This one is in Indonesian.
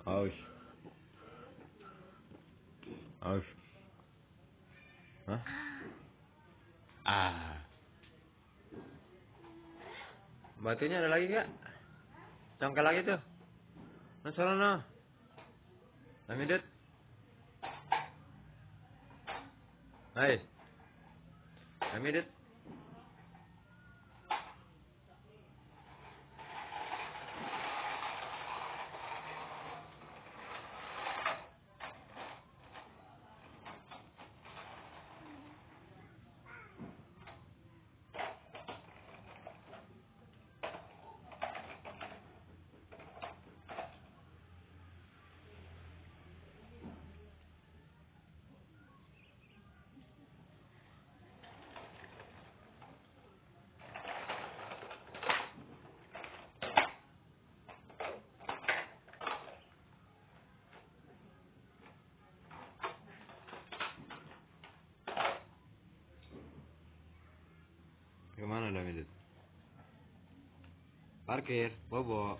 Aus. Aus. Hah? Ah. Batunya ada lagi gak? Congkel lagi tuh. Nah, sana no. Namidut. Hai. Namidut. Kemana Namidut? Parkir, bobo.